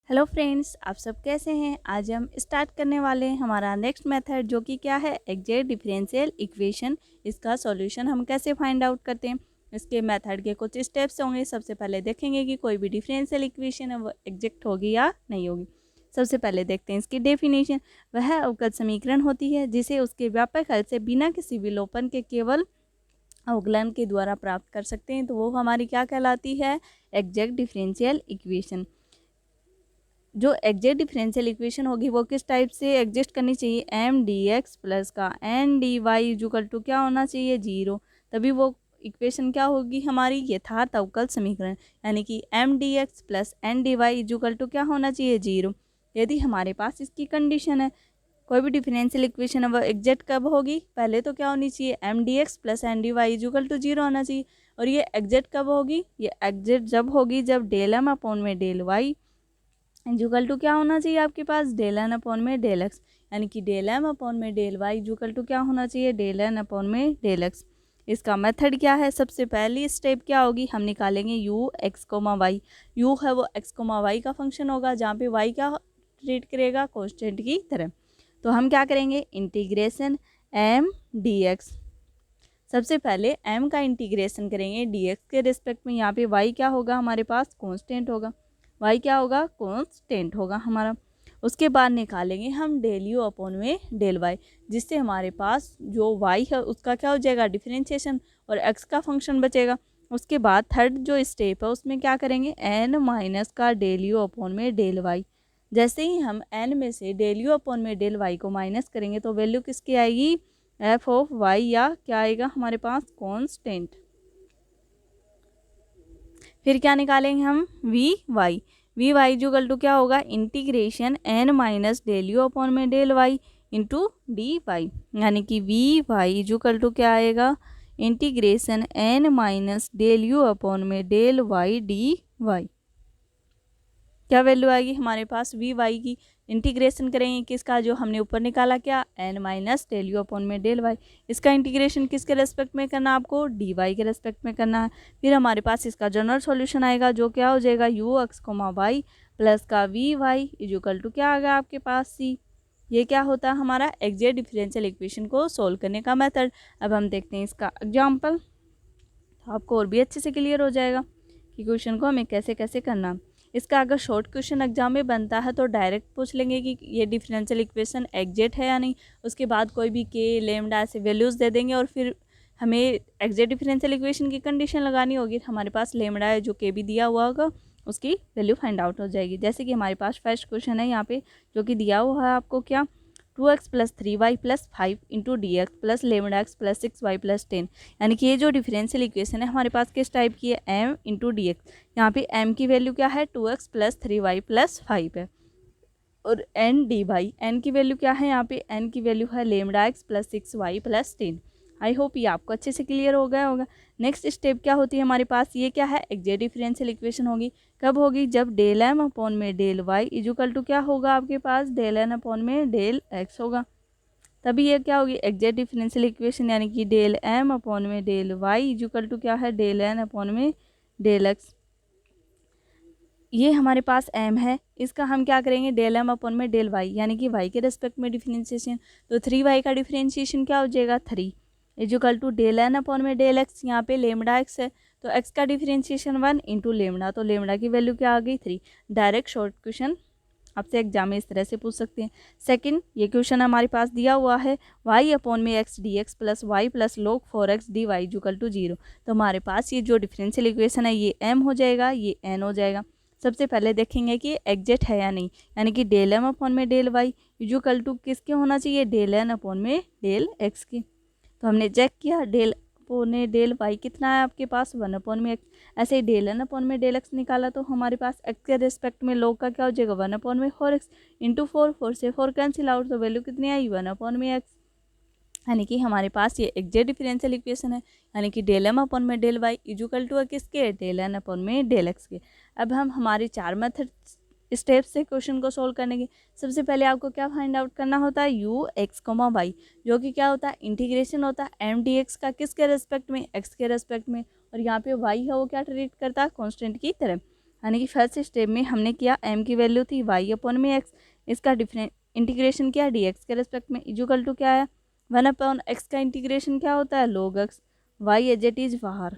Hello friends, आप सब कैसे हैं। आज हम स्टार्ट करने वाले हैं हमारा नेक्स्ट मेथड, जो कि क्या है, एग्जैक्ट डिफरेंशियल इक्वेशन। इसका सॉल्यूशन हम कैसे फाइंड आउट करते हैं। इसके मेथड के कुछ स्टेप्स होंगे। सबसे पहले देखेंगे कि कोई भी डिफरेंशियल इक्वेशन है वो एग्जैक्ट होगी या नहीं होगी। सबसे पहले देखते हैं इसकी डेफिनेशन। वह अवकल समीकरण होती है जिसे उसके व्यापक हल से बिना किसी विलोपन के केवल अवकलन के द्वारा प्राप्त कर सकते हैं, तो वो हमारी क्या कहलाती है, एग्जैक्ट डिफरेंशियल इक्वेशन। जो एग्जैक्ट डिफरेंशियल इक्वेशन होगी वो किस टाइप से एग्जिस्ट करनी चाहिए, एम डी एक्स प्लस का N D Y equal to क्या होना चाहिए, जीरो। तभी वो इक्वेशन क्या होगी हमारी, यथार्थ अवकल समीकरण। यानी कि M D X plus N D Y equal to क्या होना चाहिए, जीरो। यदि हमारे पास इसकी कंडीशन है, कोई भी डिफरेंशियल इक्वेशन है वो एग्जैक्ट कब होगी, पहले तो क्या होनी चाहिए, M D X plus N D Y equal to zero होना चाहिए। और ये एग्जैक्ट कब होगी, ये एग्जैक्ट जब होगी जब डेल एम अपॉन में डेल वाई इक्वल टू क्या होना चाहिए आपके पास, डेल एन अपॉन में डेल एक्स। यानी कि डेल एम अपॉन में डेल वाई इक्वल टू क्या होना चाहिए, डेल एन अपॉन में डेल एक्स। इसका मेथड क्या है, सबसे पहली स्टेप क्या होगी, हम निकालेंगे U X comma Y. U है वो एक्स कोमा वाई का फंक्शन होगा, जहाँ पे वाई क्या ट्रीट करेगा, कॉन्स्टेंट की तरह। तो हम क्या करेंगे, इंटीग्रेशन एम डी एक्स। सबसे पहले m का इंटीग्रेशन करेंगे dx के रिस्पेक्ट में। यहाँ पे y क्या होगा हमारे पास, कांस्टेंट होगा। y क्या होगा, कांस्टेंट होगा हमारा। उसके बाद निकालेंगे हम डेल u अपॉन में डेल y, जिससे हमारे पास जो y है उसका क्या हो जाएगा, डिफरेंशिएशन, और x का फंक्शन बचेगा। उसके बाद थर्ड जो स्टेप है उसमें क्या करेंगे, n माइनस का डेल u अपॉन में डेल y। जैसे ही हम n में से डेल u अपॉन में डेल y को माइनस करेंगे तो वैल्यू किसकी आएगी, एफ ऑफ वाई, या क्या आएगा हमारे पास, कांस्टेंट। फिर क्या निकालेंगे हम, वी वाई इक्वल टू क्या होगा, integration N minus del U upon में del Y into D Y. यानी कि वी वाई इक्वल टू क्या आएगा, integration N minus del U upon में डेल वाई डी वाई। क्या वैल्यू आएगी हमारे पास, वी वाई की इंटीग्रेशन करेंगे किसका, जो हमने ऊपर निकाला क्या, N minus del U upon में डेल वाई। इसका इंटीग्रेशन किसके रेस्पेक्ट में करना है आपको, डी वाई के रेस्पेक्ट में करना है। फिर हमारे पास इसका जनरल सॉल्यूशन आएगा, जो क्या हो जाएगा, U X comma Y plus का वी वाई इक्वल टू क्या आ गया आपके पास, सी। ये क्या होता है हमारा एग्जैक्ट डिफरेंशियल इक्वेशन को सोल्व करने का मेथड। अब हम देखते हैं इसका एग्जाम्पल, तो आपको और भी अच्छे से क्लियर हो जाएगा कि क्वेश्चन को हमें कैसे कैसे करना है। इसका अगर शॉर्ट क्वेश्चन एग्जाम में बनता है तो डायरेक्ट पूछ लेंगे कि ये डिफरेंशियल इक्वेशन एग्जैक्ट है या नहीं। उसके बाद कोई भी के लेमडा ऐसे वैल्यूज़ दे देंगे और फिर हमें एग्जैक्ट डिफरेंशियल इक्वेशन की कंडीशन लगानी होगी। हमारे पास लेमडा है जो के भी दिया हुआ होगा, उसकी वैल्यू फाइंड आउट हो जाएगी। जैसे कि हमारे पास फर्स्ट क्वेश्चन है यहाँ पे, जो कि दिया हुआ है आपको क्या, 2x plus 3y plus 5 into D X plus lambda x plus 6y plus 10। यानी कि ये जो डिफरेंशियल इक्वेशन है हमारे पास किस टाइप की है, m इंटू डी एक्स। यहाँ पे m की वैल्यू क्या है, 2x प्लस 3y प्लस 5 है, और n डी वाई, n की वैल्यू क्या है, यहाँ पे n की वैल्यू है lambda x plus 6y plus 10। I hope ये आपको अच्छे से क्लियर हो गया होगा। नेक्स्ट स्टेप क्या होती है हमारे पास, ये क्या है, एग्जैक्ट डिफरेंशियल इक्वेशन होगी। कब होगी, जब डेल एम अपॉन में डेल वाई इक्वल टू क्या होगा आपके पास, डेल एन अपॉन में डेल एक्स होगा। तभी ये क्या होगी, एग्जैक्ट डिफरेंशियल इक्वेशन। यानी कि डेल एम अपॉन में डेल वाई इक्वल टू क्या है, डेल एन अपॉन में डेल एक्स। ये हमारे पास m है, इसका हम क्या करेंगे, डेल एम अपॉन में डेल वाई, यानी कि y के रेस्पेक्ट में डिफरेंशिएशन। तो 3y का डिफरेंशिएशन क्या हो जाएगा, 3 equal to del N upon में डेल एक्स। यहाँ पे लेमडा एक्स है तो x का डिफरेंशिएशन 1 इंटू लेमडा, तो लेमडा की वैल्यू क्या आ गई, 3। डायरेक्ट शॉर्ट क्वेश्चन आपसे एग्जाम में इस तरह से पूछ सकते हैं। सेकंड, ये क्वेश्चन हमारे पास दिया हुआ है, y अपॉन में x D X plus Y plus log 4x D Y equal to 0। तो हमारे पास ये जो डिफरेंशियल इक्वेशन है ये m हो जाएगा, ये n हो जाएगा। सबसे पहले देखेंगे कि एग्जैक्ट है या नहीं। यानी कि डेल एम अपॉन में डेल वाई इक्वल टू किसके होना चाहिए, डेल एन अपॉन में डेल एक्स की। तो हमने चेक किया, डेल अपॉन में डेल वाई कितना है आपके पास, 1 अपॉन में एक्स। ऐसे ही डेल एन अपॉन में डेल एक्स निकाला तो हमारे पास एक्स के रिस्पेक्ट में लॉग का क्या हो जाएगा, 1 अपॉन में 4x इंटू 4 से 4 कैंसिल आउट, तो वैल्यू कितनी आई, 1 अपॉन में एक्स। यानी कि हमारे पास ये एग्जैक्ट डिफरेंशियल इक्वेशन है। यानी कि डेल एम अपॉन में डेल वाई इक्वल टू किसके, डेल एन अपॉन में डेल एक्स के। अब हम हमारे 4 मेथड स्टेप से क्वेश्चन को सोल्व करने के। सबसे पहले आपको क्या फाइंड आउट करना होता है, यू एक्स कोमा वाई, जो कि क्या होता है, इंटीग्रेशन होता है एम डी एक्स का किसके रेस्पेक्ट में, एक्स के रेस्पेक्ट में। और यहाँ पे वाई है वो क्या ट्रीट करता है, कॉन्स्टेंट की तरह। यानी कि फर्स्ट स्टेप में हमने किया m की वैल्यू थी y अपॉन में x, इसका डिफरेंट इंटीग्रेशन किया dx के रेस्पेक्ट में, इक्वल टू क्या है 1 अपॉन x का इंटीग्रेशन क्या होता है log x, y as it is बाहर,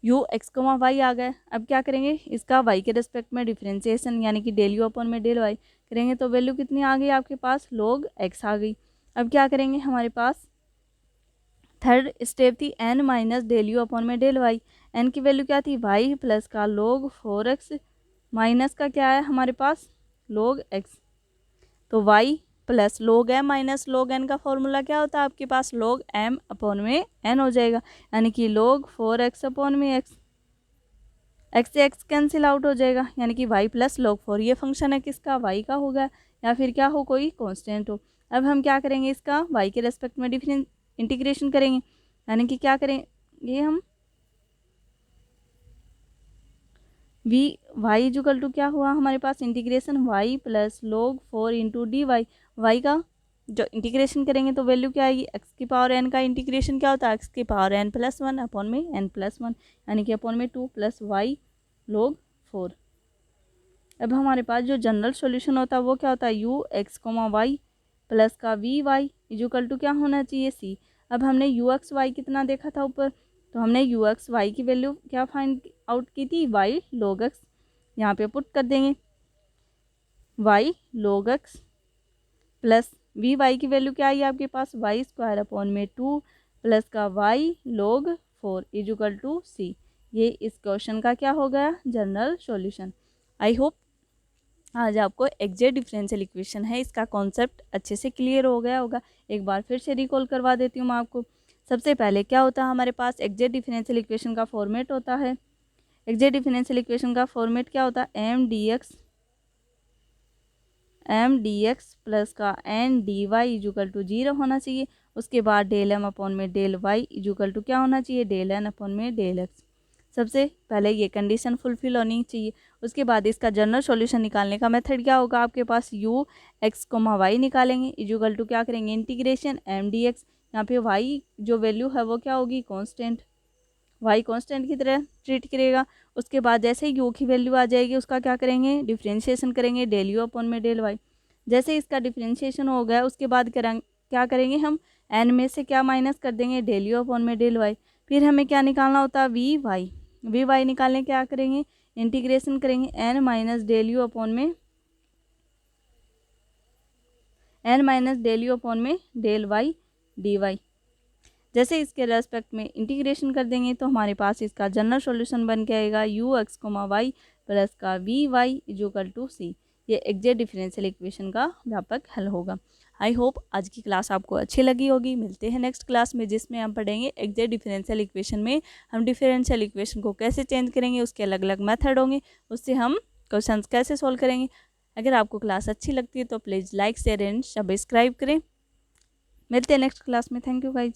u x कोमा वाई आ गए। अब क्या करेंगे इसका y के रेस्पेक्ट में डिफरेंशिएशन यानी कि डेल u अपॉन में डेल y करेंगे तो वैल्यू कितनी आ गई आपके पास log x आ गई। अब क्या करेंगे हमारे पास थर्ड स्टेप थी n minus del U upon में डेल वाई, n की वैल्यू क्या थी y प्लस का log 4x माइनस का क्या है हमारे पास log x, तो y plus log m minus log n का फॉर्मूला क्या होता है आपके पास log m अपॉन में n हो जाएगा, यानी कि log 4x अपॉन में x, x से x कैंसिल आउट हो जाएगा, यानी कि y प्लस log 4, ये फंक्शन है किसका y का होगा या फिर क्या हो कोई कांस्टेंट हो। अब हम क्या करेंगे इसका y के रेस्पेक्ट में डिफरेंट इंटीग्रेशन करेंगे, यानी कि क्या करेंगे हम y इक्वल टू क्या हुआ हमारे पास integration y plus log 4 into D Y का जो इंटीग्रेशन करेंगे तो वैल्यू क्या आएगी x की पावर n का इंटीग्रेशन क्या होता है x की पावर n प्लस 1 अपॉन में n प्लस 1, यानी कि अपॉन में 2 प्लस y log 4। अब हमारे पास जो जनरल सॉल्यूशन होता है वो क्या होता है u x comma Y plus का वी वाई इक्वल टू क्या होना चाहिए c। अब हमने यू एक्स वाई कितना देखा था ऊपर, तो हमने यू एक्स वाई की वैल्यू क्या फाइंड आउट की थी वाई log x, यहाँ पे पुट कर देंगे Y log x plus V Y की वैल्यू क्या आई आपके पास वाई स्क्वायर अपॉन में 2 प्लस का Y log 4 equal to c। ये इस क्वेश्चन का क्या हो गया जनरल सॉल्यूशन। आई होप आज आपको एग्जैक्ट डिफरेंशियल इक्वेशन है इसका कॉन्सेप्ट अच्छे से क्लियर हो गया होगा। एक बार फिर से रिकॉल करवा देती हूँ मैं आपको। सबसे पहले क्या होता है हमारे पास एग्जैक्ट डिफरेंशियल इक्वेशन का फॉर्मेट होता है, एग्जैक्ट डिफरेंशियल इक्वेशन का फॉर्मेट क्या होता है एम डी एक्स प्लस का N D Y equal to 0 होना चाहिए। उसके बाद डेल एम अपॉन में डेल वाई इक्वल टू क्या होना चाहिए डेल एन अपॉन में डेल एक्स। सबसे पहले ये कंडीशन फुलफिल होनी चाहिए। उसके बाद इसका जनरल सॉल्यूशन निकालने का मेथड क्या होगा आपके पास u x कोमा वाई निकालेंगे इक्वल टू क्या करेंगे इंटीग्रेशन एम डी एक्स, यहाँ पे y जो वैल्यू है वो क्या होगी कांस्टेंट, y कांस्टेंट की तरह ट्रीट करेगा। उसके बाद जैसे ही u की वैल्यू आ जाएगी उसका क्या करेंगे डिफ्रेंशिएशन करेंगे डेल u अपॉन में डेल y। जैसे इसका डिफ्रेंशिएशन हो गया उसके बाद क्या करेंगे हम n में से क्या माइनस कर देंगे डेल u अपॉन में डेल y। फिर हमें क्या निकालना होता है वी वाई निकालने क्या करेंगे इंटीग्रेशन करेंगे n minus del U upon में डेल वाई डी वाई। जैसे इसके रेस्पेक्ट में इंटीग्रेशन कर देंगे तो हमारे पास इसका जनरल सॉल्यूशन बन के आएगा U X comma Y plus का V Y equal to C. ये एग्जैक्ट डिफरेंशियल इक्वेशन का व्यापक हल होगा। आई होप आज की क्लास आपको अच्छी लगी होगी। मिलते हैं नेक्स्ट क्लास में जिसमें हम पढ़ेंगे एग्जैक्ट डिफरेंशियल इक्वेशन में हम डिफरेंशियल इक्वेशन को कैसे चेंज करेंगे, उसके अलग अलग मेथड होंगे, उससे हम क्वेश्चंस कैसे सॉल्व करेंगे। अगर आपको क्लास अच्छी लगती है तो please like share and subscribe करें। मिलते हैं नेक्स्ट क्लास में। Thank you guys.